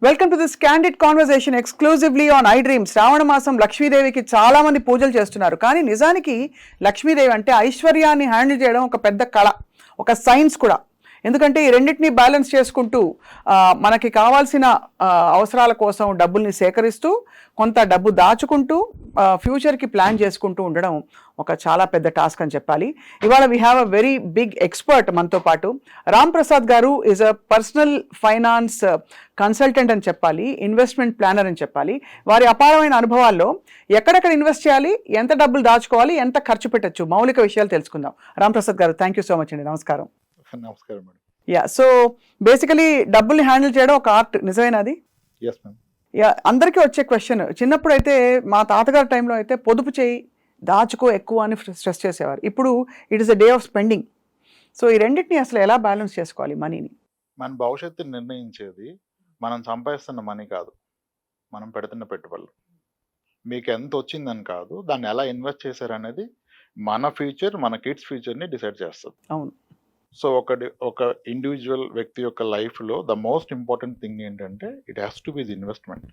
Welcome to this candid conversation exclusively on iDream. శ్రావణ మాసం లక్ష్మీదేవికి చాలా మంది పూజలు చేస్తున్నారు, కానీ నిజానికి లక్ష్మీదేవి అంటే ఐశ్వర్యాన్ని హ్యాండిల్ చేయడం ఒక పెద్ద కళ, ఒక సైన్స్ కూడా. ఎందుకంటే ఈ రెండింటినీ బ్యాలెన్స్ చేసుకుంటూ మనకి కావాల్సిన అవసరాల కోసం డబ్బుల్ని సేకరిస్తూ కొంత డబ్బు దాచుకుంటూ ఫ్యూచర్కి ప్లాన్ చేసుకుంటూ ఉండడం ఒక చాలా పెద్ద టాస్క్ అని చెప్పాలి. ఇవాళ we have a very big expert మనతో పాటు. Ram Prasad garu is a personal finance consultant అని చెప్పాలి, ఇన్వెస్ట్మెంట్ ప్లానర్ అని చెప్పాలి. వారి అపారమైన అనుభవాల్లో ఎక్కడెక్కడ ఇన్వెస్ట్ చేయాలి, ఎంత డబ్బులు దాచుకోవాలి, ఎంత ఖర్చు పెట్టచ్చు, మౌలిక విషయాలు తెలుసుకుందాం. రామ్ ప్రసాద్ గారు, థ్యాంక్ యూ సో మచ్ అండి. నమస్కారం. నమస్కారం మేడం. యా, సో బేసికలీ డబ్బుల్ని హ్యాండిల్ చేయడం ఒక ఆర్ట్, నిజమేనా అది? Yes ma'am. యా, అందరికీ వచ్చే క్వశ్చన్. చిన్నప్పుడు అయితే మా తాతగారి టైంలో అయితే పొదుపు చేయి, దాచుకో ఎక్కువ అని స్ట్రెస్ చేసేవారు. ఇప్పుడు it is a day of spending. So ఈ రెండింటిని అసలు ఎలా బ్యాలెన్స్ చేసుకోవాలి మనీని? మన భవిష్యత్తుని నిర్ణయించేది మనం సంపాదిస్తున్న మనీ కాదు, మనం పెడుతున్న పెట్టుబడులు. మీకు ఎంత వచ్చిందని కాదు, దాన్ని ఎలా ఇన్వెస్ట్ చేశారనేది మన ఫ్యూచర్, మన కిడ్స్ ఫ్యూచర్ని డిసైడ్ చేస్తుంది. అవును. సో ఒక ఇండివిజువల్ వ్యక్తి యొక్క లైఫ్లో ద మోస్ట్ ఇంపార్టెంట్ థింగ్ ఏంటంటే it has to B investment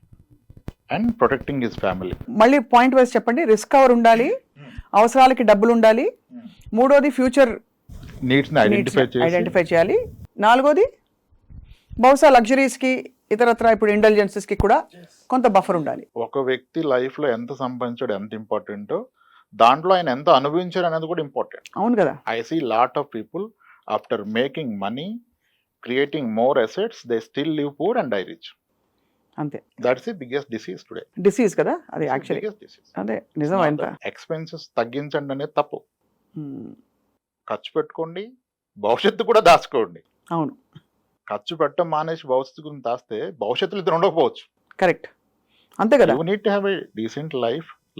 and protecting his family. మళ్ళీ పాయింట్ వైజ్ చెప్పండి. రిస్క్ కవర్ ఉండాలి, అవసరాలకి డబ్బులు ఉండాలి, మూడోది ఫ్యూచర్ నీడ్స్ని ఐడెంటిఫై చేయాలి, నాలుగోది బహుశా లగ్జరీస్కి ఇతరత్ర ఇప్పుడు ఇంటెలిజెన్సెస్కి కూడా కొంత బఫర్ ఉండాలి. ఒక వ్యక్తి లైఫ్లో ఎంత సంపాదించాడు ఎంత ఇంపార్టెంటో, దాంట్లో ఆయన ఎంత అనుభవించారు అనేది కూడా ఇంపార్టెంట్. అవును కదా. I see lot of people after making money, creating more assets, they still live poor and die rich. అంతే. That's the biggest disease today. Disease కదా అది యాక్చువల్లీ. అదే నిజం. ఎంత ఎక్స్పెన్సెస్ తగ్గించండి అనేది తప్పు. ఖర్చు పెట్టుకోండి, భవిష్యత్తు కూడా దాచుకోండి. అవును. ఖర్చు పెట్టడం మానేసి భవిష్యత్తు గురించి దాస్తే భవిష్యత్తులో ఇద్దరు ఉండకపోవచ్చు. కరెక్ట్, అంతే కదా. You need to have a decent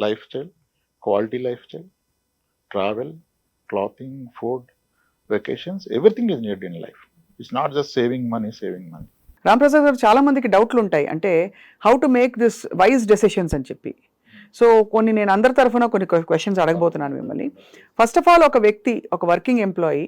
lifestyle, quality lifestyle, travel, clothing, food, vacations, everything is needed in life. It's not just saving money. Ram Prasad గారు, చాలా మందికి డౌట్లు ఉంటాయి, అంటే how to make this wise decisions అని చెప్పి. సో కొన్ని నేను అందరి తరఫున కొన్ని క్వశ్చన్స్ అడగబోతున్నాను మిమ్మల్ని. ఫస్ట్ ఆఫ్ ఆల్, ఒక వ్యక్తి, ఒక వర్కింగ్ ఎంప్లాయీ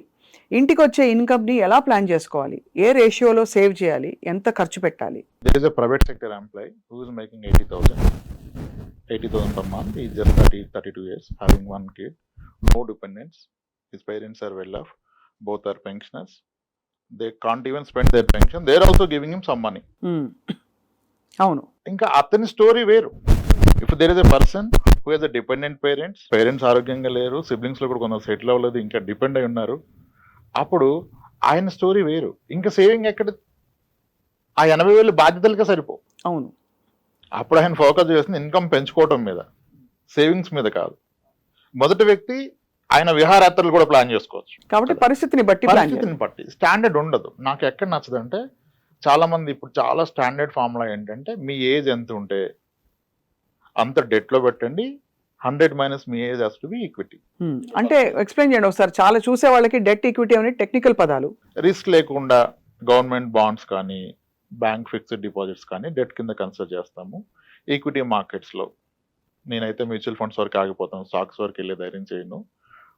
ఇంటికి వచ్చే ఇన్కమ్ని ఎలా ప్లాన్ చేసుకోవాలి, ఏ రేషియోలో సేవ్ చేయాలి, ఎంత ఖర్చు పెట్టాలి? There is a private sector employee who is making 80,000 per month. He is just 32 years, having one kid, no dependents. His parents are well off. Both are pensioners. They can't even spend their pension. They are also giving him some money. అవును. ఇంకా అతని story వేరు. If there is a person who has a dependent parents ఆరోగ్యంగా లేరు, siblings లో కూడా కొంత settle అవ్వలేదు, ఇంకా డిపెండ్ అయి ఉన్నారు, అప్పుడు ఆయన స్టోరీ వేరు. ఇంకా సేవింగ్ ఎక్కడ? ఆ 80,000 బాధ్యతలుగా సరిపో. అవును. అప్పుడు ఆయన ఫోకస్ చేస్తుంది ఇన్కమ్ పెంచుకోవటం మీద, సేవింగ్స్ మీద కాదు. మొదటి వ్యక్తి ఆయన విహారయాత్రలు కూడా ప్లాన్ చేసుకోవచ్చు. కాబట్టి పరిస్థితిని బట్టి స్టాండర్డ్ ఉండదు. నాకు ఎక్కడ నచ్చదంటే, చాలా మంది ఇప్పుడు చాలా స్టాండర్డ్ ఫార్ములా ఏంటంటే, మీ ఏజ్ ఎంత ఉంటే అంత డెట్ లో పెట్టండి, 100 minus me age has to be equity. అంటే ఎక్స్ప్లెయిన్ చేయండి ఒకసారి. చాలా చూసే వాళ్ళకి డెట్ ఈక్విటీ అనే టెక్నికల్ పదాలు. రిస్క్ లేకుండా గవర్నమెంట్ బాండ్స్ కానీ, బ్యాంక్ ఫిక్స్డ్ డిపాజిట్స్ కానీ డెట్ కింద కన్సిడర్ చేస్తాము. ఈక్విటీ మార్కెట్స్ లో నేనైతే మ్యూచువల్ ఫండ్స్ వరకు ఆగిపోతాను, స్టాక్స్ వరకు వెళ్ళే ధైర్యం చేయను.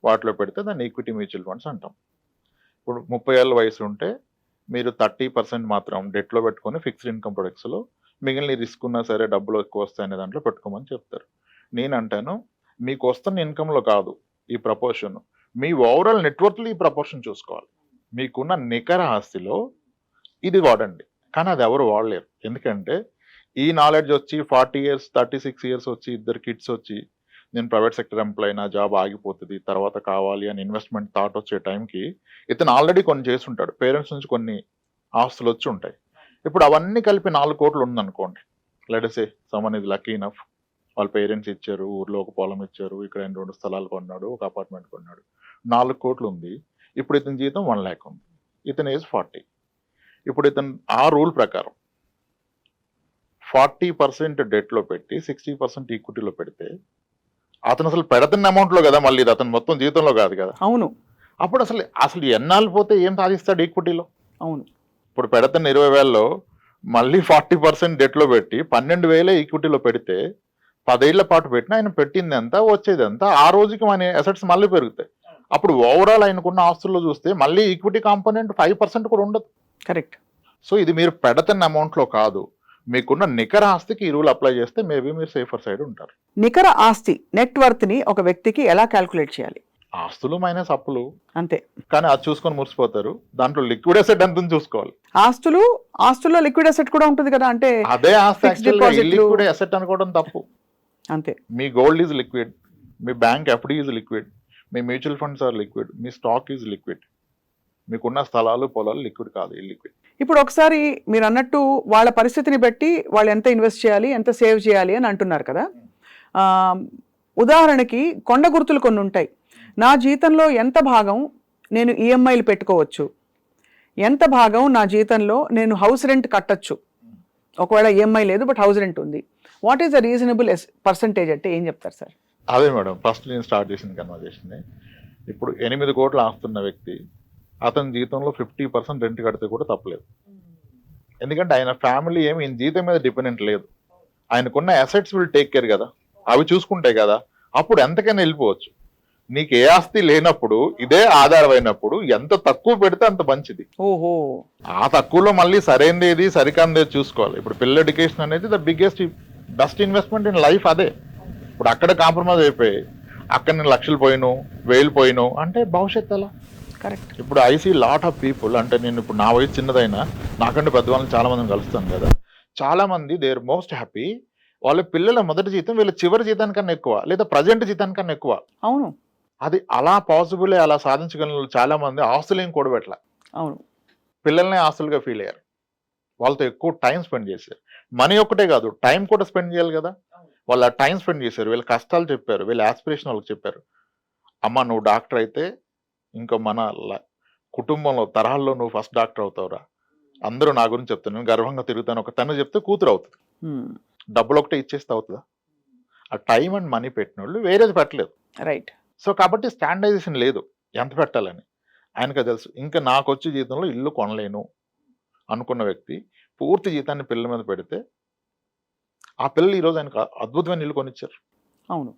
వాటిలో పెడితే దాన్ని ఈక్విటీ మ్యూచువల్ ఫండ్స్ అంటాం. ఇప్పుడు 30 ఏళ్ళ వయసు ఉంటే మీరు 30% మాత్రం డెట్లో పెట్టుకొని ఫిక్స్డ్ ఇన్కమ్ ప్రొడక్ట్స్లో, మిగిలిన రిస్క్ ఉన్నా సరే డబ్బులు ఎక్కువ వస్తాయనే దాంట్లో పెట్టుకోమని చెప్తారు. నేను అంటాను, మీకు వస్తున్న ఇన్కంలో కాదు ఈ ప్రపోర్షన్, మీ ఓవరాల్ నెట్వర్క్లో ఈ ప్రపోర్షన్ చూసుకోవాలి. మీకున్న నికర ఆస్తిలో ఇది వాడండి. కానీ అది ఎవరు వాడలేరు. ఎందుకంటే ఈ నాలెడ్జ్ వచ్చి 40 ఇయర్స్ 36 ఇయర్స్ వచ్చి, 2 కిడ్స్ వచ్చి, నేను ప్రైవేట్ సెక్టర్ ఎంప్లాయీ, నా జాబ్ ఆగిపోతుంది, తర్వాత కావాలి అని ఇన్వెస్ట్మెంట్ థాట్ వచ్చే టైంకి ఇతను ఆల్రెడీ కొన్ని చేస్తుంటాడు. పేరెంట్స్ నుంచి కొన్ని ఆస్తులు వచ్చి ఉంటాయి. ఇప్పుడు అవన్నీ కలిపి 4 కోట్లు ఉందనుకోండి. లెట్ సే సమ్మన్ ఇది లక్కీ ఇనఫ్, వాళ్ళ పేరెంట్స్ ఇచ్చారు, ఊర్లో ఒక పొలం ఇచ్చారు, ఇక్కడ 2 స్థలాలు కొన్నాడు, ఒక అపార్ట్మెంట్ కొన్నాడు, 4 కోట్లు ఉంది. ఇప్పుడు ఇతని జీతం 1 lakh ఉంది, ఇతని ఏజ్ 40. ఇప్పుడు ఇతను ఆ రూల్ ప్రకారం 40% డెట్లో పెట్టి 60% ఈక్విటీలో పెడితే, అతను అసలు పెడుతున్న అమౌంట్ లో కదా, మళ్ళీ అతను మొత్తం జీతంలో కాదు కదా. అవును. అప్పుడు అసలు ఎన్నాళ్ళు పోతే ఏం సాధిస్తాడు ఈక్విటీలో? అవును. ఇప్పుడు పెడుతున్న 20,000లో మళ్ళీ 40% డెట్ లో పెట్టి 12,000 ఈక్విటీలో పెడితే 10 ఏళ్ల పాటు పెట్టినా ఆయన పెట్టింది ఎంత, వచ్చేది ఎంత, ఆ రోజుకి మన అసెట్స్ మళ్ళీ పెరుగుతాయి. అప్పుడు ఓవరాల్ ఆయనకున్న ఆస్తుల్లో చూస్తే మళ్ళీ ఈక్విటీ కాంపోనెంట్ 5% కూడా ఉండదు. కరెక్ట్. సో ఇది మీరు పెడుతున్న అమౌంట్ లో కాదు, మీకున్న నికర ఆస్తికి ఈ రూల్ అప్లై చేస్తే మేబీ మీరు సేఫర్ సైడ్ ఉంటారు. నికర ఆస్తి నెట్ వర్త్ ని ఒక వ్యక్తికి ఎలా క్యాల్కులేట్ చేయాలి? ఆస్తులు మైనస్ అప్పులు, అంతే. కానీ అది చూసుకొని మురిసిపోతారు. దాంట్లో లిక్విడ్ అసెట్ ఎంత చూసుకోవాలి. ఆస్తుల్లో లిక్విడ్ అసెట్ కూడా ఉంటుంది కదా, అంటే అదే ఆస్తి fixed యాక్చువల్గా depositలు. లిక్విడ్ అసెట్ అనుకోవడం తప్పు. అంతే. మీ గోల్డ్ ఈజ్ లిక్విడ్, మీ బ్యాంక్ ఎఫ్డి ఈజ్ లిక్విడ్, మీ మ్యూచువల్ ఫండ్స్ ఆర్ లిక్విడ్, మీ స్టాక్ ఈజ్ లిక్విడ్. మీకున్న స్థలాలు పొలాలు లిక్విడ్ కాదు, ఇల్లిక్విడ్. ఇప్పుడు ఒకసారి మీరు అన్నట్టు వాళ్ళ పరిస్థితిని బట్టి వాళ్ళు ఎంత ఇన్వెస్ట్ చేయాలి, ఎంత సేవ్ చేయాలి అని అంటున్నారు కదా. ఉదాహరణకి కొండ గుర్తులు కొన్ని ఉంటాయి. నా జీతంలో ఎంత భాగం నేను ఈఎంఐలు పెట్టుకోవచ్చు, ఎంత భాగం నా జీతంలో నేను హౌస్ రెంట్ కట్టచ్చు, ఒకవేళ ఈఎంఐ లేదు బట్ హౌస్ రెంట్ ఉంది, what is the reasonable percentage అంటే ఏం చెప్తారు సార్? అదే మేడం, ఫస్ట్ నేను స్టార్ట్ చేసిన కన్వర్జేషన్. ఇప్పుడు 8 కోట్లు ఆస్తున్న వ్యక్తి అతని జీతంలో 50% రెంట్ కడితే కూడా తప్పలేదు. ఎందుకంటే ఆయన ఫ్యామిలీ ఏమి ఈయన జీతం మీద డిపెండెంట్ లేదు. ఆయనకున్న అసెట్స్ విల్ టేక్ కేర్ కదా, అవి చూసుకుంటాయి కదా, అప్పుడు ఎంతకైనా వెళ్ళిపోవచ్చు. నీకు ఏ ఆస్తి లేనప్పుడు ఇదే ఆధారమైనప్పుడు ఎంత తక్కువ పెడితే అంత మంచిది. ఓహో. ఆ తక్కువలో మళ్ళీ సరైనది ఏది సరికాందేది చూసుకోవాలి. ఇప్పుడు పిల్లల ఎడ్యుకేషన్ అనేది the best investment in life. అదే ఇప్పుడు అక్కడ కాంప్రమైజ్ అయిపోయి అక్కడ నేను లక్షలు పోయిను, 1000 పోయిను అంటే భవిష్యత్తు ఎలా? కరెక్ట్. ఇప్పుడు I see lot of people, అంటే నేను ఇప్పుడు నా వయసు చిన్నదైనా నాకంటే పెద్దవాళ్ళని చాలా మందిని కలుస్తాను కదా, చాలా మంది దే ఆర్ మోస్ట్ హ్యాపీ వాళ్ళ పిల్లల మొదటి జీతం వీళ్ళ చివరి జీతానికన్నా ఎక్కువ, లేదా ప్రజెంట్ జీతానికన్నా ఎక్కువ. అవును. అది అలా పాసిబులే, అలా సాధించగల చాలా మంది ఆస్తులు ఏం కూడబెట్టలే. అవును. పిల్లల్ని ఆస్తులుగా ఫీల్ అయ్యారు, వాళ్ళతో ఎక్కువ టైం స్పెండ్ చేశారు. మనీ ఒక్కటే కాదు, టైం కూడా స్పెండ్ చేయాలి కదా. వాళ్ళు ఆ టైం స్పెండ్ చేశారు, వీళ్ళ కష్టాలు చెప్పారు, వీళ్ళ ఆస్పిరేషన్ వాళ్ళకి చెప్పారు. అమ్మ నువ్వు డాక్టర్ అయితే ఇంకా మన కుటుంబంలో తరహాల్లో నువ్వు ఫస్ట్ డాక్టర్ అవుతావురా, అందరూ నా గురించి చెప్తాను, నేను గర్వంగా తిరుగుతాను. ఒక తను చెప్తే కూతురు అవుతుంది. డబ్బులు ఒకటే ఇచ్చేస్తే అవుతుందా? ఆ టైం అండ్ మనీ పెట్టిన వాళ్ళు వేరేది పెట్టలేదు. రైట్. సో కాబట్టి స్టాండర్డైజేషన్ లేదు ఎంత పెట్టాలని. ఆయనకు తెలుసు. ఇంకా నాకు వచ్చే జీతంలో ఇల్లు కొనలేను అనుకున్న వ్యక్తి పూర్తి జీతాన్ని పిల్లల మీద పెడితే ఆ పిల్లలు ఈరోజు ఆయనకు అద్భుతమైన ఇల్లు కొనిచ్చారు. అవును.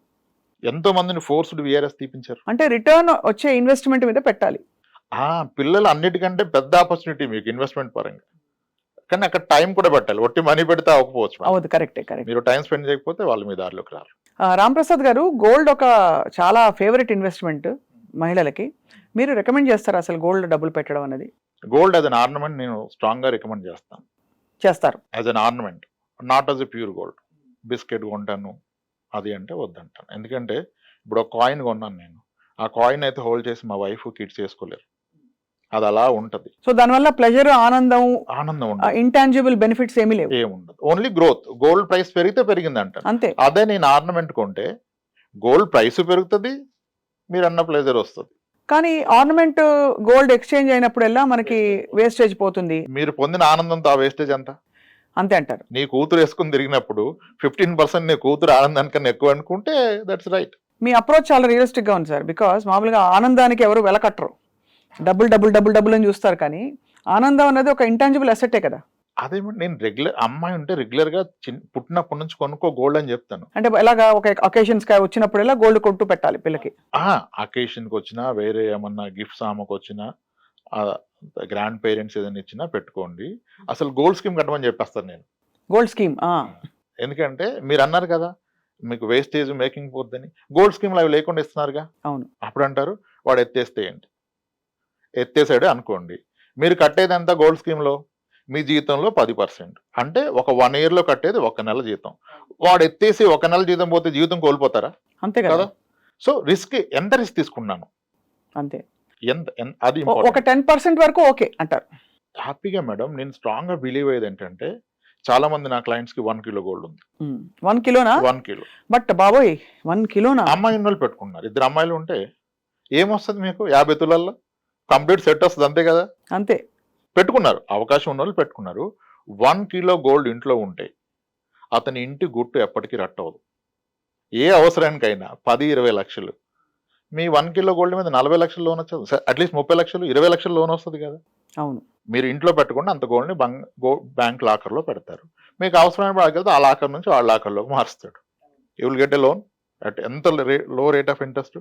ఎంతో మందిని ఫోర్స్డ్ విఆర్ఎస్ తీపించారు. అంటే రిటర్న్ వచ్చే ఇన్వెస్ట్మెంట్ మీద పెట్టాలి. పిల్లలు అన్నిటికంటే పెద్ద ఆపర్చునిటీ మీకు ఇన్వెస్ట్మెంట్ పరంగా, కానీ అక్కడ టైం కూడా పెట్టాలి. ఒట్టి మనీ పెడితే అవ్వకపోవచ్చు. అవును, కరెక్టే. మీరు టైం స్పెండ్ చేయకపోతే వాళ్ళు మీ దారిలోకి రారు. రాంప్రసాద్ గారు, గోల్డ్ ఒక చాలా ఫేవరెట్ ఇన్వెస్ట్మెంట్ మహిళలకి. మీరు రికమెండ్ చేస్తారు అసలు గోల్డ్ డబ్బులు పెట్టడం అనేది? గోల్డ్ యాజ్ అన్ ఆర్నమెంట్ నేను స్ట్రాంగ్ గా రికమెండ్ చేస్తారు. As an ornament, not as a pure gold. Biscuit కొంటాను అది అంటే వద్దంటాను. ఎందుకంటే ఇప్పుడు ఒక కాయిన్ కొన్నాను నేను, ఆ కాయిన్ అయితే హోల్డ్ చేసి మా వైఫ్ కిడ్స్ చేసుకోలేరు. అది అలా ఉంటది. సో దానివల్ల ప్లెజర్, ఆనందం ఉండదు. ఇంటాంజిబుల్ బెనిఫిట్స్ ఏమీ లేవు. ఏముండదు, ఓన్లీ గ్రోత్. గోల్డ్ ప్రైస్ పెరిగితే పెరిగింది అంట, అంతే. అదే నేను ఆర్నమెంట్ కొంటే గోల్డ్ ప్రైస్ పెరుగుతుంది, మీరు అన్న ప్లెజర్ వస్తుంది. కానీ ఆర్నమెంట్ గోల్డ్ ఎక్స్చేంజ్ అయినప్పుడల్లా మనకి వేస్టేజ్ పోతుంది. మీరు పొందిన ఆనందంతో ఆ వేస్టేజ్ ఎంత? అంతే అంటారు. నీ కూతురు వేసుకుని తిరిగినప్పుడు 15% నీ కూతురు ఆనందానికన్నా ఎక్కువ అనుకుంటే దట్స్ రైట్. మీ అప్రోచ్ చాలా రియలిస్టిక్ గా ఉంది సార్. బికాస్ మామూలుగా ఆనందానికి ఎవరు వెల కట్టరు, డబుల్ అని చూస్తారు. కానీ ఆనందం అనేది ఒక ఇంటాంజిబుల్ అసెట్టే కదా. అదేమంటే నేను రెగ్యులర్ అమ్మాయి ఉంటే రెగ్యులర్ గా పుట్టినప్పటి నుంచి కొనుక్కో గోల్డ్ అని చెప్తాను. అంటే ఎలాగా ఒక అకేషన్స్ వచ్చినప్పుడల్లా గోల్డ్ కొట్టు పెట్టాలి పిల్లకి. అకేషన్ కి వచ్చినా, వేరే ఏమన్నా గిఫ్ట్స్ ఆమెకు వచ్చినా, గ్రాండ్ పేరెంట్స్ ఏదైనా ఇచ్చినా పెట్టుకోండి. అసలు గోల్డ్ స్కీమ్ కట్టమని చెప్పేస్తాను నేను. Gold scheme. ఎందుకంటే మీరు అన్నారు కదా మీకు వేస్టేజ్ మేకింగ్ పోద్దని, గోల్డ్ స్కీమ్లు అవి లేకుండా ఇస్తున్నారుగా. అవును. అప్పుడు అంటారు వాడు ఎత్తేస్తే ఏంటి, ఎత్తేసాడు అనుకోండి, మీరు కట్టేది ఎంత గోల్డ్ స్కీమ్ లో? మీ జీతంలో 10%, అంటే ఒక 1 year లో కట్టేది 1 నెల జీతం. వాడు ఎత్తేసి 1 నెల జీతం పోతే జీవితం కోల్పోతారా? అంతే కదా. సో రిస్క్ ఎంత రిస్క్ తీసుకున్నాను అంతే. అది ఒక 10% వరకు ఓకే అంటారు హ్యాపీగా. మేడం నేను స్ట్రాంగ్ గా బిలీవ్ అయ్యేది ఏంటంటే, చాలా మంది నా క్లయింట్స్ కి 1 kilo గోల్డ్ ఉంది. 1 కిలోనా? 1 kilo. బట్ బాబోయ్ 1 కిలోనా? అమ్మాయి ఉన్నోళ్ళు పెట్టుకున్నారు. 2 అమ్మాయిలు ఉంటే ఏమొస్తుంది మీకు? 50 తులాల్లో కంప్లీట్ సెట్ వస్తుంది, అంతే కదా. అంతే. పెట్టుకున్నారు, అవకాశం ఉన్న వాళ్ళు పెట్టుకున్నారు. 1 kilo గోల్డ్ ఇంట్లో ఉంటే అతని ఇంటి గుట్టు ఎప్పటికీ రట్టవదు. ఏ అవసరానికైనా 10-20 లక్షలు, మీ 1 kilo గోల్డ్ మీద 40 లక్షలు లోన్ వచ్చేది, అట్లీస్ట్ 30 లక్షలు 20 లక్షలు లోన్ వస్తుంది కదా. అవును. మీరు ఇంట్లో పెట్టుకుంటే అంత గోల్డ్ని బ్యాంక్ లాకర్లో పెడతారు. మీకు అవసరమైన ఆ లాకర్ నుంచి వాళ్ళ లాకర్లోకి మారుస్తాడు. You will get a loan at ఎంత లో rate of interest.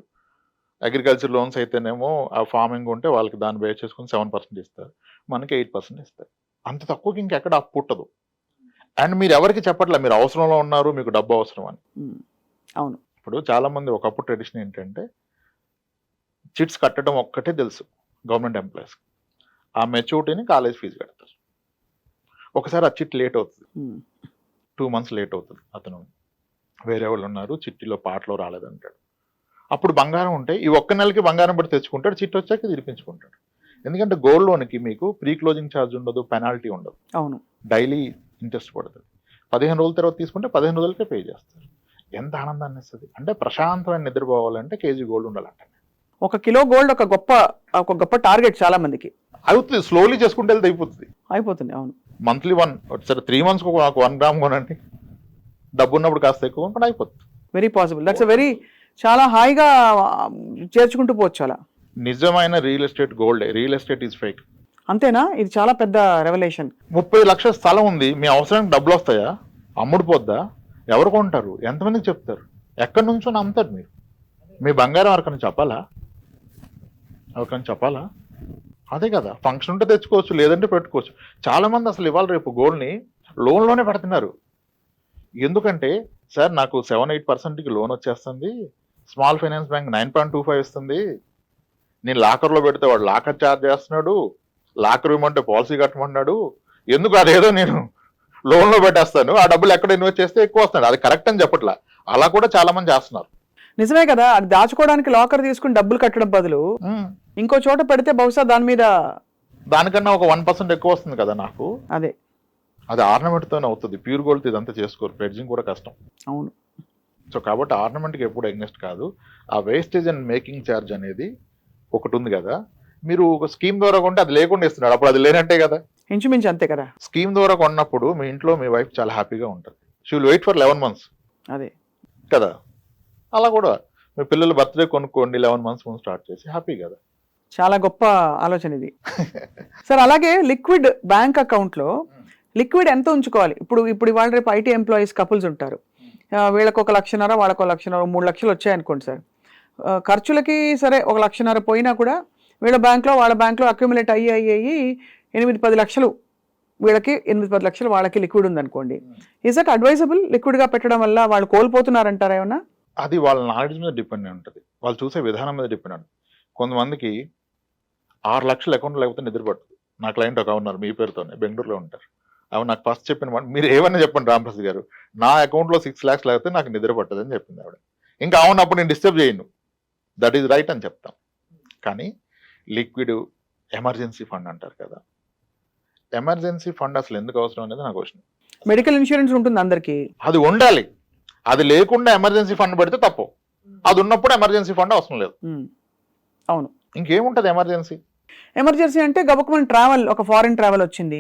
Agriculture loans అయితేనేమో ఆ ఫార్మింగ్ ఉంటే వాళ్ళకి దాన్ని బేస్ చేసుకుని 7% ఇస్తారు, మనకి 8% ఇస్తారు. అంత తక్కువకి ఇంకెక్కడ అప్పు పుట్టదు. అండ్ మీరు ఎవరికి చెప్పట్లే మీరు అవసరంలో ఉన్నారు, మీకు డబ్బు అవసరం అని. అవును. ఇప్పుడు చాలా మంది ఒకప్పుడు ట్రెడిషన్ ఏంటంటే చిట్స్ కట్టడం ఒక్కటే తెలుసు గవర్నమెంట్ ఎంప్లాయీస్. ఆ మెచ్యూరిటీని కాలేజ్ ఫీజు కడతారు. ఒకసారి ఆ చిట్ లేట్ అవుతుంది, 2 months లేట్ అవుతుంది, అతను వేరే వాళ్ళు ఉన్నారు చిట్టిలో పాటలో రాలేదంటాడు. అప్పుడు బంగారం ఉంటే ఈ ఒక్క నెలకి బంగారం పడి తెచ్చుకుంటాడు, చిట్టి వచ్చాక తీర్పించుకుంటాడు. ఎందుకంటే గోల్డ్ లోన్కి మీకు ప్రీ క్లోజింగ్ ఛార్జ్ ఉండదు, పెనాల్టీ ఉండదు, అవును, డైలీ ఇంట్రెస్ట్ పడుతుంది. 15 రోజుల తర్వాత తీసుకుంటే 15 రోజులకే పే చేస్తారు. ఎంత ఆనందాన్ని ఇస్తుంది అంటే, ప్రశాంతమైన నిద్రపోవాలంటే కేజీ గోల్డ్ ఉండాలంట. 1 కిలో గోల్డ్ ఒక గొప్ప టార్గెట్ చాలా మందికి. అవుతుంది, స్లోలీ చేసుకుంటే వెళ్తే అయిపోతుంది. అవును, మంత్లీ 1 సరే 3 months నాకు 1 గ్రామ్ కొనండి, డబ్బు ఉన్నప్పుడు కాస్త ఎక్కువ కొనుక్కుంటే అయిపోతుంది. Very possible. దట్స్ వెరీ చాలా హాయిగా చేర్చుకుంటూ పోవచ్చు అలా. నిజమైన real estate gold, real estate is fake. అంతేనా? ఇది చాలా పెద్ద రెవల్యూషన్. 30 లక్షల స్థలం ఉంది, మీ అవసరానికి డబ్బులు వస్తాయా? అమ్ముడు పోద్దా? ఎవరు కొంటారు? ఎంతమందికి చెప్తారు? ఎక్కడి నుంచో నమ్ముతారు మీరు? మీ బంగారం ఎవరికైనా చెప్పాలా? అదే కదా, ఫంక్షన్ ఉంటే తెచ్చుకోవచ్చు, లేదంటే పెట్టుకోవచ్చు. చాలా మంది అసలు ఇవాళ రేపు గోల్డ్ని లోన్లోనే పెడుతున్నారు. ఎందుకంటే సార్ నాకు 7-8% లోన్ వచ్చేస్తుంది, స్మాల్ ఫైనాన్స్ బ్యాంక్ 9.25 ఇస్తుంది, నేను లాకర్లో పెడితే వాడు లాకర్ ఛార్జ్ చేస్తున్నాడు, లాకర్ ఇవ్వమంటే పాలసీ కట్టమన్నాడు, ఎందుకు అదేదో నేను లోన్లో పెట్టేస్తాను, ఆ డబ్బులు ఎక్కడ ఇన్వెస్ట్ చేస్తే ఎక్కువ వస్తాడు. అది కరెక్ట్ అని చెప్పట్లా, అలా కూడా చాలా మంది చేస్తున్నారు. నిజమే కదా, అది దాచుకోవడానికి లాకర్ తీసుకుని డబ్బులు కట్టడం బదులు ఇంకో చోట పెడితే బహుశా దానికన్నా ఒక 1% ఎక్కువ వస్తుంది కదా నాకు. అది ఆర్నమెంట్తోనే అవుతుంది, ప్యూర్ గోల్డ్ ఇదంతా చేసుకోరు, ప్రెడ్జింగ్ కూడా కష్టం. అవును. సో కాబట్టి ఆర్నమెంట్కి ఎప్పుడు ఎగ్నెస్ట్ కాదు. ఆ వేస్టేజ్ అండ్ మేకింగ్ ఛార్జ్ అనేది ఒకటి ఉంది కదా, మీరు ఒక స్కీమ్ ద్వారా కొంటే అది లేకుండా ఇస్తున్నాడు, అప్పుడు అది లేనట్టే కదా. ఇంచుమించు అంతే కదా. స్కీమ్ ద్వారా కొన్నప్పుడు మీ ఇంట్లో మీ వైఫ్ చాలా హ్యాపీగా ఉంటుంది, she will wait for 11 months. అదే కదా, అలా కూడా మీ పిల్లలు బర్త్డే కొనుక్కోండి, 11 months ముందు స్టార్ట్ చేసి హ్యాపీ కదా. చాలా గొప్ప ఆలోచన ఇది. సార్ అలాగే లిక్విడ్ బ్యాంక్ అకౌంట్లో లిక్విడ్ ఎంత ఉంచుకోవాలి? ఇప్పుడు ఇవాళ రేపు ఐటీ ఎంప్లాయీస్ కపుల్స్ ఉంటారు, వీళ్ళకి 1 లక్షన్నర, వాళ్ళకి 1 లక్షన్నర, 3 లక్షలు వచ్చాయనుకోండి సార్. ఖర్చులకి సరే 1 లక్షన్నర పోయినా కూడా వీళ్ళ బ్యాంక్లో అక్యుములేట్ అయ్యి 8-10 లక్షలు వీళ్ళకి, 8-10 లక్షలు వాళ్ళకి లిక్విడ్ ఉందనుకోండి. Is that advisable? లిక్విడ్గా పెట్టడం వల్ల వాళ్ళు కోల్పోతున్నారంటారా ఏమన్నా? అది వాళ్ళ నాలెడ్జ్ మీద డిపెండ్ అయి ఉంటుంది, వాళ్ళు చూసే విధానం మీద డిపెండ్ ఉంటుంది. కొంతమందికి 6 లక్షలు అకౌంట్ లేకపోతే నిద్ర పడుతుంది. నా క్లయింట్ ఒక ఉన్నారు మీ పేరుతోనే, బెంగళూరులో ఉంటారు. అవి నాకు ఫస్ట్ చెప్పిన మాట, మీరు ఏమన్నా చెప్పండి రామప్రసాద్ గారు, నా అకౌంట్లో 6 lakhs లేకపోతే నాకు నిద్ర పట్టదు అని చెప్పింది ఆవిడ. ఇంకా అవునప్పుడు నేను డిస్టర్బ్ చేయను, దట్ ఈజ్ రైట్ అని చెప్తాం. కానీ లిక్విడ్ ఎమర్జెన్సీ ఫండ్ అంటారు కదా, ఎమర్జెన్సీ ఫండ్ అసలు ఎందుకు అవసరం అనేది నాకు క్వశ్చన్. మెడికల్ ఇన్సూరెన్స్ ఉంటుంది అందరికి, అది ఉండాలి. అది లేకుండా ఎమర్జెన్సీ ఫండ్ పెడితే తప్పు, అది ఉన్నప్పుడు ఎమర్జెన్సీ ఫండ్ అవసరం లేదు. అవును. ఇంకేముంటది ఎమర్జెన్సీ అంటే గబుక్కుమని ట్రావెల్, ఒక ఫారిన్ ట్రావెల్ వచ్చింది,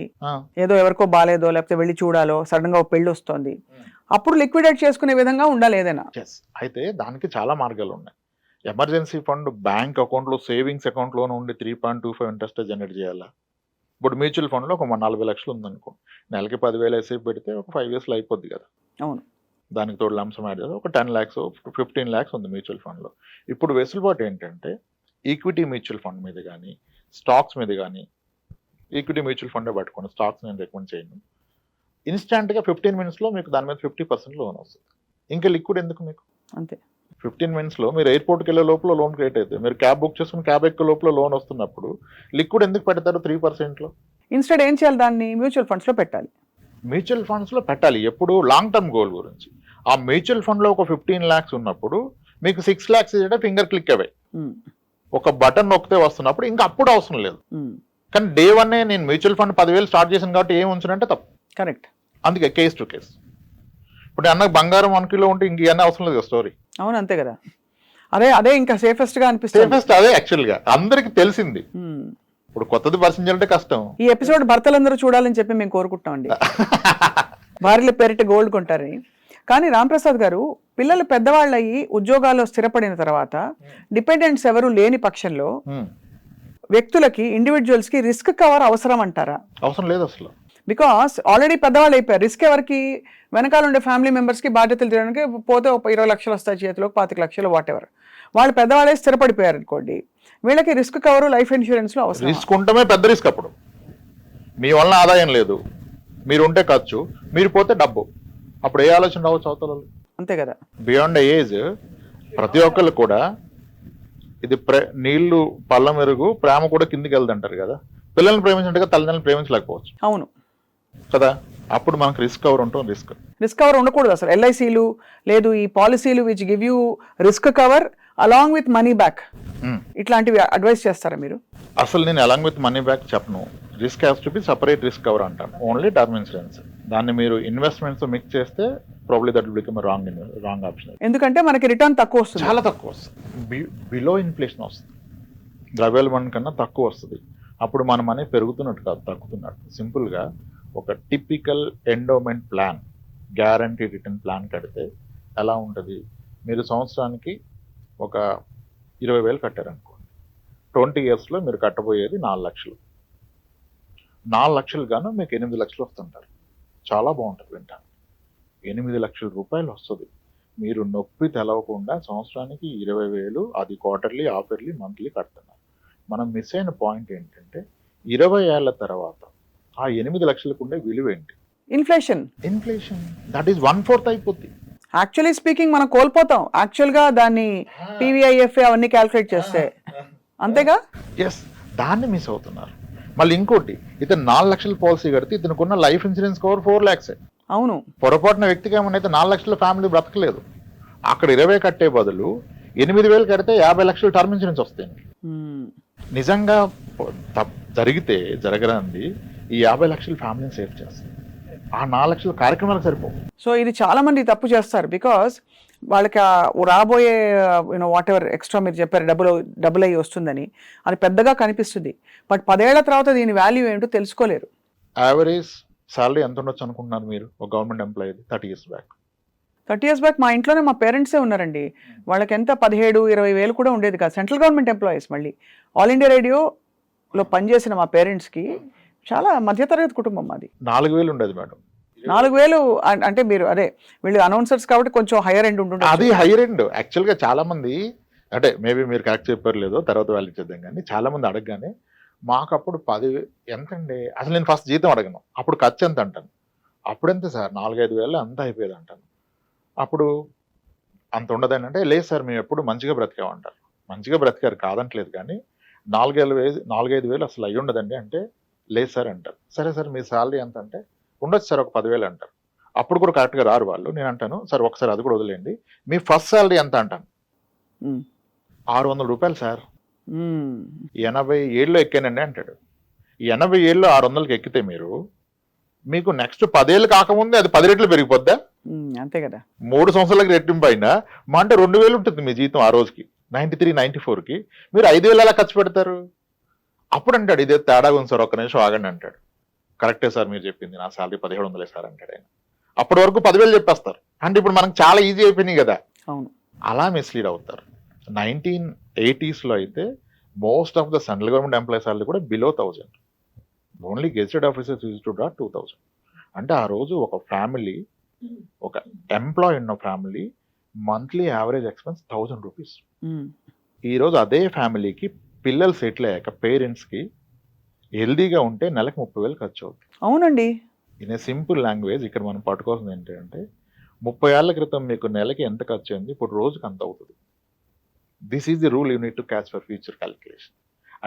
ఏదో ఎవరికో బాలేదో లేకపోతే వెళ్ళి చూడాలో, సడన్ గా పెళ్లి వస్తుంది, అప్పుడు లిక్విడేట్ చేసుకునే విధంగా ఉండాలి ఏదైనా. అయితే దానికి చాలా మార్గాలు ఉన్నాయి. ఎమర్జెన్సీ ఫండ్ బ్యాంక్ అకౌంట్లో, సేవింగ్స్ అకౌంట్లో నుండి 3.25 ఇంట్రెస్ట్ జనరేట్ చేయాలా? ఇప్పుడు మ్యూచువల్ ఫండ్లో ఒక 40 లక్షలు ఉందనుకో, నెలకి 10,000 వేసి పెడితే ఒక 5 yearsలో అయిపోద్ది కదా. అవును. దానికి తోడు లంసం యాడ్ చేస్తే ఒక 10 lakhs 15 lakhs ఉంది మ్యూచువల్ ఫండ్లో. ఇప్పుడు వెసులుబాటు ఏంటంటే ఈక్విటీ మ్యూచువల్ ఫండ్ మీద కానీ, స్టాక్స్ మీద కానీ, ఈక్విటీ మ్యూచువల్ ఫండే పట్టుకోండి, స్టాక్స్ నేను రికమెండ్ చేయను. ఇన్స్టాంట్గా 15 minutesలో మీకు దాని మీద 50% లోన్ వస్తుంది. ఇంకా లిక్విడ్ ఎందుకు మీకు? అంతే. 15 minutesలో మీరు ఎయిర్పోర్ట్కి వెళ్ళే లోపల లోన్ క్రియేట్ అవుతుంది, మీరు క్యాబ్ బుక్ చేసుకుని క్యాబ్ ఎక్కే లోపల లోన్ వస్తున్నప్పుడు లిక్విడ్ ఎందుకు పెడతారు 3%లో? ఇన్స్టెడ్ ఏం చేయాలి, దాన్ని మ్యూచువల్ ఫండ్స్లో పెట్టాలి. మ్యూచువల్ ఫండ్స్లో పెట్టాలి ఎప్పుడు? లాంగ్ టర్మ్ గోల్ గురించి. ఆ మ్యూచువల్ ఫండ్లో ఒక 15 lakhs ఉన్నప్పుడు మీకు 6 lakhs ఫింగర్ క్లిక్ అవే, ఒక బటన్ నొక్కితే వస్తున్నప్పుడు ఇంకా అప్పుడు అవసరం లేదు. కానీ డే 1 నేను మ్యూచువల్ ఫండ్ 10,000 స్టార్ట్ చేశాను కాబట్టి ఏం ఉంచునంటే తప్పు. కరెక్ట్. అందుకే కేస్ టు కేస్. ఇప్పుడు అన్న బంగారం 1 kilo ఉంటే ఇంక ఇవన్నీ అవసరం లేదు స్టోరీ. అవును, అంతే కదా. అదే ఇంకా సేఫెస్ట్ గా అనిపిస్తుంది. సేఫెస్ట్ అదే యాక్చువల్ గా అందరికి తెలిసింది. ఇప్పుడు కొత్తది పరిచయం చేయాలంటే కష్టం. ఈ ఎపిసోడ్ భర్తలందరూ చూడాలని చెప్పి మేము కోరుకుంటామండి, భార్యల పేరిట గోల్డ్ కొంటారని. కానీ రాంప్రసాద్ గారు, పిల్లలు పెద్దవాళ్ళు అయ్యి ఉద్యోగాల్లో స్థిరపడిన తర్వాత డిపెండెంట్స్ ఎవరు లేని పక్షంలో వ్యక్తులకి, ఇండివిజువల్స్ కి రిస్క్ కవర్ అవసరం అంటారా? అవసరం లేదు అసలు. బికాస్ ఆల్రెడీ పెద్దవాళ్ళు అయిపోయారు, రిస్క్ ఎవరికి? వెనకాల ఉండే ఫ్యామిలీ మెంబర్స్ కి బాధ్యతలు తీయడానికి పోతే 20 లక్షలు వస్తాయి చేతిలో, 25 లక్షలు, వాట్ ఎవర్. వాళ్ళు పెద్దవాళ్ళే స్థిరపడిపోయారు అనుకోండి, వీళ్ళకి రిస్క్ కవర్, లైఫ్ ఇన్సూరెన్స్ లో అవసరం. రిస్క్ ఉండటమే పెద్ద రిస్క్. అప్పుడు మీ వల్ల ఆదాయం లేదు, మీరు ఉంటే ఖర్చు, మీరు పోతే డబ్బు. అప్పుడు ఏ ఆలోచన రావచ్చు అవతల వాళ్ళకి? అంతే కదా. బియాండ్ ఏజ్ ప్రతి ఒక్కళ్ళు కూడా ఇది నీళ్లు పళ్ళ మెరుగు, ప్రేమ కూడా కిందికి వెళ్దంటారు కదా. పిల్లల్ని ప్రేమించినట్టుగా తల్లిదండ్రులను ప్రేమించలేకపోవచ్చు అవును. కదా. అప్పుడు మనకు రిస్క్ కవర్ ఉంటుంది. రిస్క్ కవర్ ఉండకూడదు అసలు. ఎల్ఐసీలు లేదు ఈ పాలసీలు which give you risk cover along with money back, ఇట్లాంటివి అడ్వైస్ చేస్తారా మీరు? అసలు నేను అలాంగ్ విత్ మనీ బ్యాక్ చెప్పను. Risk has to be separate risk cover అంటాను. Only term insurance. దాన్ని మీరు ఇన్వెస్ట్మెంట్స్ మిక్స్ చేస్తే probably that will become wrong option. ఎందుకంటే మనకి రిటర్న్ తక్కువ వస్తుంది, చాలా తక్కువ వస్తుంది. బిలో ఇన్ఫ్లేషన్ వస్తుంది. ద్రవ్యోల్బణం కన్నా తక్కువ వస్తుంది. అప్పుడు మన మనీ పెరుగుతున్నట్టు కాదు, తగ్గుతున్నట్టు. సింపుల్గా ఒక typical endowment plan, guarantee return plan కడితే ఎలా ఉంటుంది? మీరు సంవత్సరానికి ఒక 20,000 కట్టారనుకోండి, 20 yearsలో మీరు కట్టబోయేది 4 లక్షలు. 4 లక్షలు గాను మీకు 8 లక్షలు వస్తుంటారు. చాలా బాగుంటుంది వింటాను. 8 లక్షల రూపాయలు వస్తుంది. మీరు నొప్పి తెలవకుండా సంవత్సరానికి 20,000, అది క్వార్టర్లీ, హాఫ్ ఇయర్లీ, మంత్లీ కడుతున్నారు. మనం మిస్ అయిన పాయింట్ ఏంటంటే 20 ఏళ్ల తర్వాత ఆ 8 లక్షలకు ఉండే విలువ ఏంటి? ఇన్ఫ్లేషన్. దట్ ఈస్ 1/4 అయిపోద్ది. యాక్చువల్లీ స్పీకింగ్ మనం కోల్పోతాం యాక్చువల్గా దాన్ని పీవీఐఎఫ్ అవన్నీ క్యాల్కులేట్ చేస్తే. అంతేగా? ఎస్, దాన్ని మిస్ అవుతున్నారు. మళ్ళీ ఇంకోటి, ఇతను 4 లక్షల పాలసీ కడితే ఇతనుకున్న లైఫ్ ఇన్సూరెన్స్ కవర్ 4 lakhs. అవును. పొరపాటున వ్యక్తికి ఏమన్నా అయితే 4 లక్షల ఫ్యామిలీ బ్రతకలేదు. అక్కడ 20 కట్టే బదులు 8,000 కడితే 50 లక్షలు టర్మ్ ఇన్సూరెన్స్ వస్తాయి. నిజంగా జరిగితే జరగరాంది ఈ 50 లక్షల ఫ్యామిలీని సేవ్ చేస్తుంది. ఆ 4 లక్షల కార్యక్రమాలకు సరిపోవు. సో ఇది చాలా మంది తప్పు చేస్తారు. బికాస్ వాళ్ళకి రాబోయే వాట్ ఎవర్ ఎక్స్ట్రా మీరు చెప్పారు డబుల్ అయ్యి వస్తుందని, అది పెద్దగా కనిపిస్తుంది. బట్ 10 ఏళ్ల తర్వాత దీని వాల్యూ ఏంటో తెలుసుకోలేరు. యావరేజ్ సాలరీ ఎంత ఉండొచ్చు అనుకుంటున్నారు మీరు ఒక government employee? 30 years back. 30 years back మా ఇంట్లోనే మా పేరెంట్సే ఉన్నారండి. వాళ్ళకి ఎంత 17-20 వేలు కూడా ఉండేది కాదు. Central government employees. మళ్ళీ ఆల్ ఇండియా రేడియోలో పనిచేసిన మా పేరెంట్స్కి చాలా మధ్యతరగతి కుటుంబం అది. 4,000 ఉండేది మేడం. 4,000 అంటే మీరు అదే వీళ్ళు అనౌన్సర్స్ కాబట్టి కొంచెం హైయర్ ఎండ్ ఉంటుంది. అది హైయర్ ఎండ్. యాక్చువల్గా చాలా మంది, అంటే మేబీ మీరు కరెక్ట్ చెప్పారు లేదో తర్వాత వాళ్ళు ఇచ్చేద్దాం, కానీ చాలా మంది అడగగానే మాకు అప్పుడు 10,000 ఎంతండి, అసలు నేను ఫస్ట్ జీతం అడగను, అప్పుడు ఖర్చు ఎంత అంటాను. అప్పుడెంత సార్? 4-5 వేలు అంతా అయిపోయేది అంటాను. అప్పుడు అంత ఉండదని అంటే, లేదు సార్ మేము ఎప్పుడు మంచిగా బ్రతికామంటారు. మంచిగా బ్రతికారు కాదంటలేదు, కానీ 4-5 వేలు అసలు అయ్యి ఉండదండి అంటే, లేదు సార్ అంటారు. సరే సార్ మీ శాలరీ ఎంత అంటే, ఉండొచ్చు సార్ ఒక 10,000 అంటారు. అప్పుడు కూడా కరెక్ట్గా రారు వాళ్ళు. నేను అంటాను, సార్ ఒకసారి అది కూడా వదిలేండి, మీ ఫస్ట్ శాలరీ ఎంత అంటాను. 600 రూపాయలు సార్. 80 ఏళ్ళు ఎక్కానండి అంటాడు. 80 ఏళ్ళు 600కి ఎక్కితే మీరు, మీకు నెక్స్ట్ 10 ఏళ్ళు కాకముందే అది 10 రెట్లు పెరిగిపోద్దా? అంతే కదా. 3 సంవత్సరాలకి రెట్టింపు అయినా మా అంటే 2,000 ఉంటుంది మీ జీతం ఆ రోజుకి. 93-94కి మీరు 5,000 ఎలా ఖర్చు పెడతారు? అప్పుడు అంటాడు, ఇదే తేడా ఉంది సార్, ఒక్క నిమిషం ఆగండి అంటాడు. కరెక్టే సార్ మీరు చెప్పింది, నా శాలరీ 1,700 సార్ అంటాడు ఆయన. అప్పటి వరకు 10,000 చెప్పేస్తారు. అంటే ఇప్పుడు మనకు చాలా ఈజీ అయిపోయినాయి కదా. అవును. అలా మిస్లీడ్ అవుతారు. 1980s అయితే most of the central government employees salary కూడా below 1,000. Only gazetted officers use to draw 2,000. అంటే ఆ రోజు ఒక ఫ్యామిలీ, ఒక ఎంప్లాయీ ఉన్న family monthly average expense 1,000 rupees. ఈరోజు అదే ఫ్యామిలీకి పిల్లలు సెటిల్ అయ్యాక పేరెంట్స్కి హెల్దీగా ఉంటే నెలకు 30,000 ఖర్చు అవుతుంది. అవునండి. ఇన్ ఏ సింపుల్ లాంగ్వేజ్ ఇక్కడ మనం పట్టుకోవాల్సింది ఏంటంటే, 30 ఏళ్ల క్రితం మీకు నెలకి ఎంత ఖర్చు అయింది, ఇప్పుడు రోజుకి అంత అవుతుంది. This is the rule you need to catch for future calculation.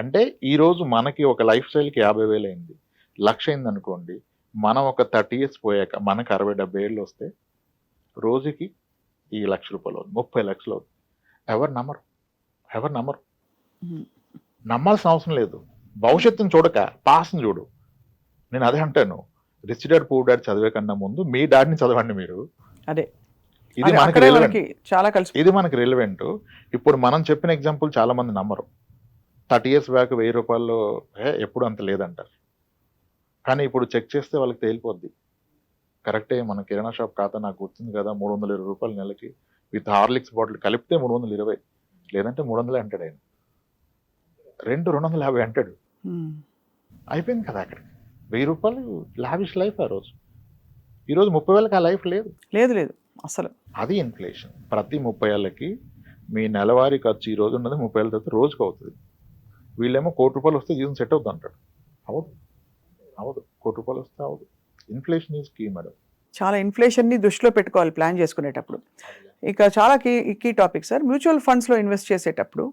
అంటే ఈరోజు మనకి ఒక లైఫ్ స్టైల్కి 50,000 అయింది, 1,00,000 అయింది అనుకోండి. మనం ఒక 30 years పోయాక మనకు 60-70 ఏళ్ళు వస్తే రోజుకి ఈ 1,00,000 రూపాయలు అవుతుంది, 30 లక్షలు అవుతుంది. ఎవరు నమ్మరు. నమ్మాల్సిన అవసరం లేదు. భవిష్యత్తును చూడక పాస్ట్ని చూడు. నేను అదే అంటాను, రిచ్ డాడ్ పూర్ డాడ్ చదివే కన్నా ముందు మీ డాడ్ని చదవండి మీరు. అదే ఇది మనకి రిలవెంట్. చాలా కలిసి ఇది మనకి రిలవెంట్. ఇప్పుడు మనం చెప్పిన ఎగ్జాంపుల్ చాలా మంది నమ్మరు. 30 years బ్యాక్ 1,000 రూపాయలు ఎప్పుడు అంత లేదంటారు. కానీ ఇప్పుడు చెక్ చేస్తే వాళ్ళకి తేలిపోద్ది. కరెక్టే, మన కిరాణా షాప్ ఖాతా నాకు గుర్తుంది కదా, 320 రూపాయలు నెలకి, విత్ హార్లిక్స్ బాటిల్ కలిపితే 320, లేదంటే 300 అంటాడు ఆయన. 250 అంటాడు. అయిపోయింది కదా అక్కడ. 1,000 రూపాయలు లావిష్ లైఫ్ ఆ రోజు. ఈరోజు 30,000కి ఆ లైఫ్ లేదు అసలు. అది ఇన్ఫ్లేషన్. ప్రతి 30 ఏళ్ళకి మీ నెలవారీ ఖర్చు ఈ రోజు ఉన్నది 30 ఏళ్ళ తర్వాత రోజుకు అవుతుంది. వీళ్ళేమో 1,00,00,000 రూపాయలు వస్తే జీవితం సెట్ అవుతుంది అంటాడు. అవదు. 1,00,00,000 రూపాయలు వస్తే అవదు. Inflation is key madam. చాలా ఇన్ఫ్లేషన్ని దృష్టిలో పెట్టుకోవాలి ప్లాన్ చేసుకునేటప్పుడు. ఇక చాలా కీ టాపిక్ సార్, మ్యూచువల్ ఫండ్స్లో ఇన్వెస్ట్ చేసేటప్పుడు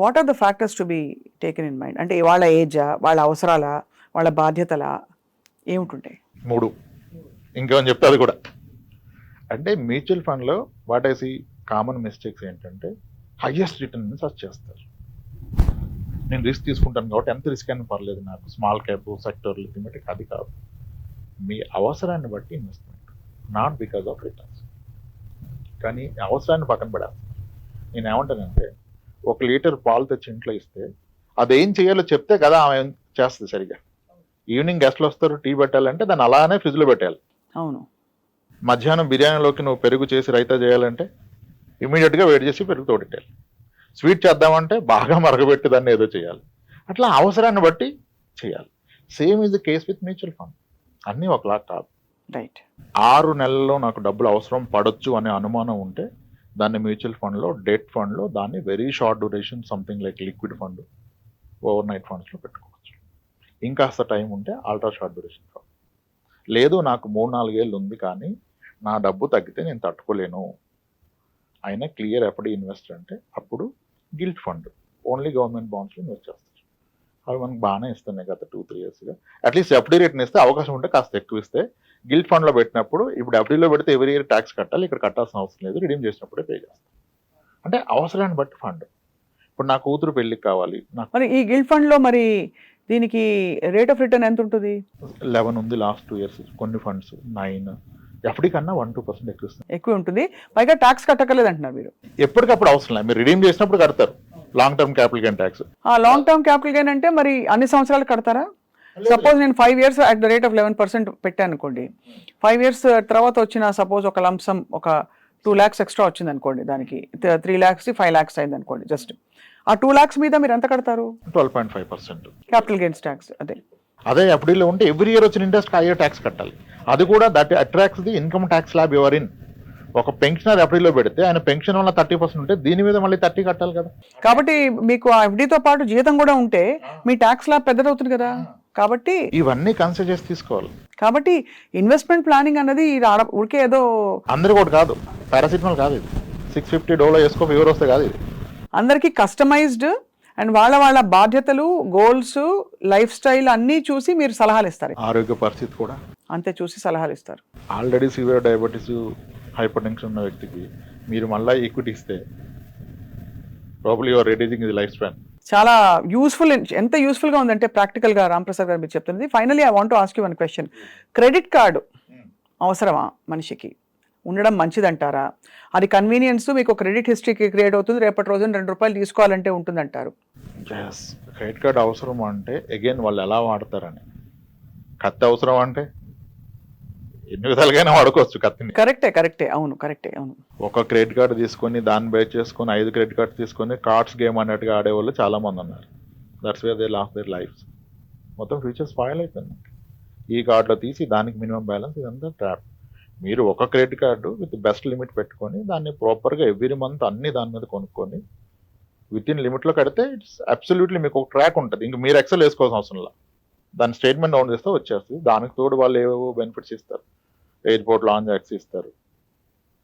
what are the factors to be taken in mind? అంటే వాళ్ళ ఏజా, వాళ్ళ అవసరాలా, వాళ్ళ బాధ్యతలా, ఏమిటుంటాయి? 3 ఇంకేమని చెప్తే అది కూడా. అంటే మ్యూచువల్ ఫండ్లో what I see common mistakes ఏంటంటే హైయెస్ట్ రిటర్న్ సర్చ్ చేస్తారు. నేను రిస్క్ తీసుకుంటాను కాబట్టి ఎంత రిస్క్ అయినా పర్లేదు నాకు, స్మాల్ క్యాప్ సెక్టర్ థీమెటిక్ అది కాదు. మీ అవసరాన్ని బట్టి investment, not because of returns. కానీ అవసరాన్ని పక్కన పెడాలి. నేను ఏమంటానంటే 1 లీటర్ పాలు తెచ్చి ఇంట్లో ఇస్తే అదేం చేయాలో చెప్తే కదా ఆమె చేస్తుంది సరిగా. ఈవినింగ్ గెస్ట్లు వస్తారు, టీ పెట్టాలంటే దాన్ని అలానే ఫ్రిడ్జ్లో పెట్టాలి. అవును. మధ్యాహ్నం బిర్యానీలోకి నువ్వు పెరుగు చేసి రైతా చేయాలంటే ఇమీడియట్గా వేడి చేసి పెరుగు తోడెట్టాలి. స్వీట్ చేద్దామంటే బాగా మరగబెట్టి దాన్ని ఏదో చేయాలి. అట్లా అవసరాన్ని బట్టి చేయాలి. Same is the case with mutual fund. అన్నీ ఒకలా కాదు. రైట్. 6 నెలల్లో నాకు డబ్బులు అవసరం పడొచ్చు అనే అనుమానం ఉంటే దాన్ని మ్యూచువల్ ఫండ్లో, డెట్ ఫండ్లో, దాన్ని very short duration something like liquid fund, over night ఫండ్స్లో పెట్టుకోవచ్చు. ఇంకాస్త టైం ఉంటే అల్ట్రా షార్ట్ డ్యూరేషన్ ఫండ్. లేదు నాకు 3-4 ఏళ్ళు ఉంది కానీ నా డబ్బు తగ్గితే నేను తట్టుకోలేను, అయినా క్లియర్ ఎఫ్డి ఇన్వెస్టర్ అంటే అప్పుడు గిల్ట్ ఫండ్, ఓన్లీ గవర్నమెంట్ బాండ్స్లో ఇన్వెస్ట్ చేస్తారు. అవి మనకు బాగానే ఇస్తున్నాయి గత 2-3 ఇయర్స్గా. అట్లీస్ట్ ఎఫ్డీ రేట్ని ఇస్తే అవకాశం ఉంటే కాస్త ఎక్కువ ఇస్తే. గిల్ట్ ఫండ్లో పెట్టినప్పుడు ఇప్పుడు ఎఫ్డీలో పెడితే ఎవరీ ఇయర్ ట్యాక్స్ కట్టాలి, ఇక్కడ కట్టాల్సిన అవసరం లేదు, రిడీమ్ చేసినప్పుడే పే చేస్తాం. అంటే అవసరాన్ని బట్టి ఫండ్. ఇప్పుడు నా కూతురు పెళ్ళికి కావాలి, నాకు మరి ఈ గిల్డ్ ఫండ్లో మరి దీనికి రేట్ ఆఫ్ రిటర్న్ ఎంత ఉంటుంది? 11 ఉంది లాస్ట్ 2 ఇయర్స్, కొన్ని ఫండ్స్ 9, ఎఫ్డీ కన్నా 1-2% ఎక్కువ ఇస్తుంది. ఎక్కువ ఉంటుంది, పైగా ట్యాక్స్ కట్టకలేదు అంటున్నారు మీరు. ఎప్పటికప్పుడు అవసరం లేదు, మీరు రిడీమ్ చేసినప్పుడు కడతారు long term capital gain tax. Long term capital gain అంటే మరి అన్ని సంవత్సరాలు కడతారా? సపోజ్ నేను 5 years at the rate of 11% పెట్టాను అనుకోండి, 5 years తర్వాత వచ్చిన సపోజ్ ఒక లంసమ్ ఒక 2 lakhs ఎక్స్ట్రా వచ్చింది అనుకోండి, దానికి 3 lakhs 5 lakhs అయింది అనుకోండి, జస్ట్ ఆ 2 lakhs మీద మీరు ఎంత కడతారు? 12.5% క్యాపిటల్ గెయిన్స్ ట్యాక్స్. అదే ఎఫ్డీలో ఉంటే ఎవ్రీ ఇయర్ వచ్చిన ఇంట్రెస్ట్ హైయర్ ట్యాక్స్ కట్టాలి. అది కూడా that attracts the income tax slab your in. ఒక పెన్షనర్ ఎఫ్డీలో పెడితే ఆయన పెన్షన్ వల్ల 30% ఉంటే దీని మీద మళ్ళీ 30 కట్టాలి కదా. కాబట్టి మీకు ఆ ఎఫ్డీతో పాటు జీతం కూడా ఉంటే మీ ట్యాక్స్ స్లాబ్ పెద్దదవుతుంది కదా. కాబట్టి ఇవన్నీ కన్సిడర్ చేసి తీసుకోవాలి. కాబట్టి ఇన్వెస్ట్మెంట్ ప్లానింగ్ అన్నది ఊరికే ఏదో అందరికి ఒకటి కాదు, పారాసిటమాల్ కాదు ఇది. 650 డోలో వేసుకో ఫీవర్ వస్తే కాదు ఇది. అందరికీ కస్టమైజ్డ్ అండ్ వాళ్ళ బాధ్యతలు, గోల్స్, లైఫ్ స్టైల్ అన్నీ చూసి మీరు సలహాలు ఇస్తారు. ఆరోగ్య పరిస్థితి కూడా అంతే చూసి సలహాలు ఇస్తారు. Already severe diabetes, hyper tension ఉన్న వ్యక్తికి మీరు మళ్ళీ ఈక్విటీ ఇస్తే probably your reducing the life span. చాలా యూస్ఫుల్. ఎంత యూస్ఫుల్గా ఉందంటే ప్రాక్టికల్గా రాంప్రసాద్ గారు మీరు చెప్తున్నది. Finally I want to ask you one question. Credit card అవసరమా మనిషికి? ఉండడం మంచిదంటారా? అది కన్వీనియన్స్, మీకు క్రెడిట్ హిస్టరీకి క్రియేట్ అవుతుంది, రేపటి రోజున ₹2 తీసుకోవాలంటే ఉంటుందంటారు. క్రెడిట్ కార్డ్ అవసరం అంటే అగైన్ వాళ్ళు ఎలా వాడతారని. కత్తి అవసరం అంటే ఎన్ని విధాలుగానే వాడుకోవచ్చు కత్తిని. కరెక్టే. అవును. ఒక క్రెడిట్ కార్డు తీసుకొని దాన్ని బై చేసుకొని 5 క్రెడిట్ కార్డ్స్ తీసుకొని కార్డ్స్ గేమ్ అన్నట్టుగా ఆడేవాళ్ళు చాలా మంది ఉన్నారు. That's where they last there lifes. మొత్తం ఫ్యూచర్ స్పాయిల్ అయిపోయింది. ఈ కార్డులో తీసి దానికి మినిమం బ్యాలెన్స్, ఇదంతా ట్రాప్. మీరు ఒక credit card with best limit పెట్టుకొని దాన్ని ప్రాపర్గా ఎవ్రీ మంత్ అన్ని దాని మీద కొనుక్కొని విత్ ఇన్ లిమిట్లో కడితే ఇట్స్ అబ్సల్యూట్లీ మీకు ఒక ట్రాక్ ఉంటుంది. ఇంక మీరు ఎక్సెల్ వేసుకోవాల్సిన అవసరం లేదు. దాని స్టేట్మెంట్ డౌన్ చేస్తే వచ్చేస్తుంది. దానికి తోడు వాళ్ళు ఏవేవో బెనిఫిట్స్ ఇస్తారు, ఎయిర్పోర్ట్ లాంజ్ యాక్స్ ఇస్తారు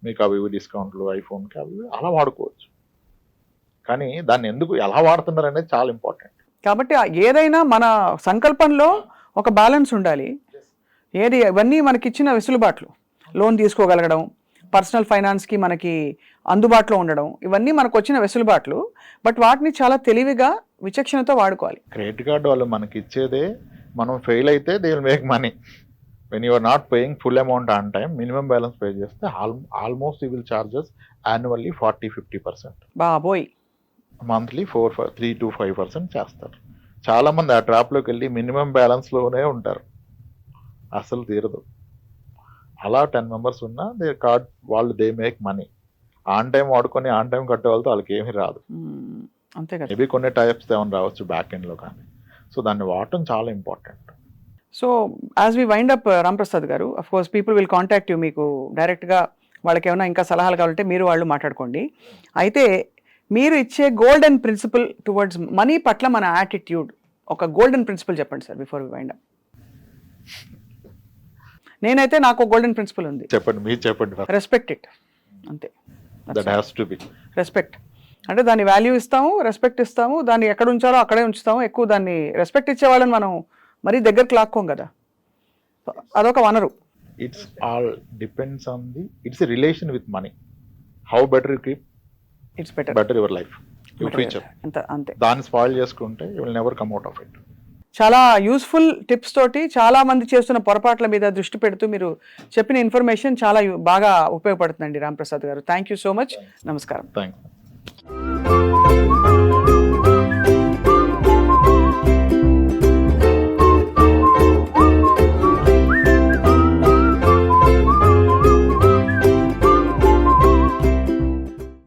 మీకు, అవి డిస్కౌంట్లు, ఐఫోన్కి అవి అలా వాడుకోవచ్చు. కానీ దాన్ని ఎందుకు ఎలా వాడుతున్నారు అనేది చాలా ఇంపార్టెంట్. కాబట్టి ఏదైనా మన సంకల్పంలో ఒక బ్యాలెన్స్ ఉండాలి. ఇవన్నీ మనకిచ్చిన వెసులుబాట్లు, లోన్ తీసుకోగలగడం, పర్సనల్ ఫైనాన్స్కి మనకి అందుబాటులో ఉండడం, ఇవన్నీ మనకు వచ్చిన వెసులుబాట్లు. బట్ వాటిని చాలా తెలివిగా, విచక్షణతో వాడుకోవాలి. క్రెడిట్ కార్డు వాళ్ళు మనకి ఇచ్చేదే, మనం ఫెయిల్ అయితే they will make money. When you are not paying full amount on time, minimum balance pay చేస్తే almost you will charges annually 40-50%. బాబోయ్. మంత్లీ 3-5% చేస్తారు. చాలామంది ఆ ట్రాప్లోకి వెళ్ళి మినిమం బ్యాలెన్స్లోనే ఉంటారు, అసలు తీరదు. అలా 10 members ఉన్నా దే కార్డ్ వాళ్ళు they make money. On time వాడుకొని ఆన్ టైం కట్టే వాళ్ళతో వాళ్ళకి ఏమీ రాదు. అంతే కదా. మేబీ కొన్ని టైప్స్ ఏమైనా రావచ్చు బ్యాక్ ఎండ్లో, కానీ సో దాన్ని వాడటం చాలా important. So as we wind up Ramprasad garu, of course people will contact you. మీకు డైరెక్ట్గా వాళ్ళకి ఏమైనా ఇంకా సలహాలు కావాలంటే మీరు వాళ్ళు మాట్లాడుకోండి. అయితే మీరు ఇచ్చే గోల్డెన్ ప్రిన్సిపల్ టువర్డ్స్ మనీ పట్ల మన యాటిట్యూడ్, ఒక గోల్డెన్ ప్రిన్సిపల్ చెప్పండి sir before we wind up. నేనైతే నాకు గోల్డెన్ ప్రిన్సిపల్ ఉంది, చెప్పండి, మీరు చెప్పండి. రెస్పెక్ట్ ఇట్, అంతే. That has to be respect అంటే దాన్ని వాల్యూ ఇస్తాము, రెస్పెక్ట్ ఇస్తాము, దాన్ని ఎక్కడ ఉంచాలో అక్కడే ఉంచుతాము. ఎక్కువ దాన్ని రెస్పెక్ట్ ఇచ్చేవాళ్ళని మనం మరీ దగ్గరికి లాక్కోం కదా, అదొక వనరు. It's all depends on the it's relation with money. How better you keep it's better, better your life, your future. అంతే. దాన్ని స్పాయిల్ చేసుకుంటే you will never come out of it. చాలా యూస్ఫుల్ టిప్స్ తోటి చాలా మంది చేస్తున్న పొరపాట్ల మీద దృష్టి పెడుతూ మీరు చెప్పిన ఇన్ఫర్మేషన్ చాలా బాగా ఉపయోగపడుతుందండి రాంప్రసాద్ గారు. Thank you so much. నమస్కారం. థ్యాంక్స్.